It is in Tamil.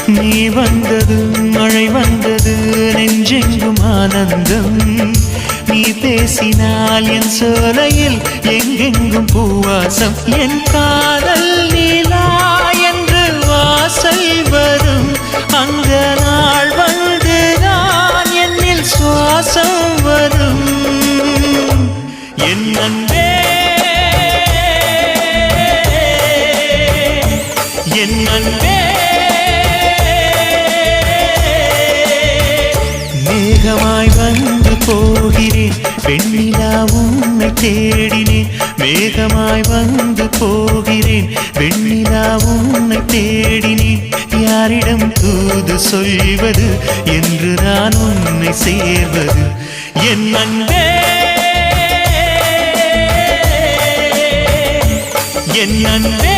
நீ வந்தது மழை வந்தது நெஞ்செங்கும் ஆனந்தம் நீ பேசினால் என் சோலையில் எங்கெங்கும் பூவாசம் என் காதல் நீலா என்று வாசல் வரும் அந்த நாள் வந்து நான் என்னில் சுவாசம் வரும் என் அன்பே என் அன்பே மேகமாய் வந்து போகிறேன் வெண்ணிலா உன்னை தேடினேன் மேகமாய் வந்து போகிறேன் வெண்ணிலா உன்னை தேடினேன் யாரிடம் தூது சொல்வது என்று நான் உன்னை சேர்வது என் அன்பே என் அன்பே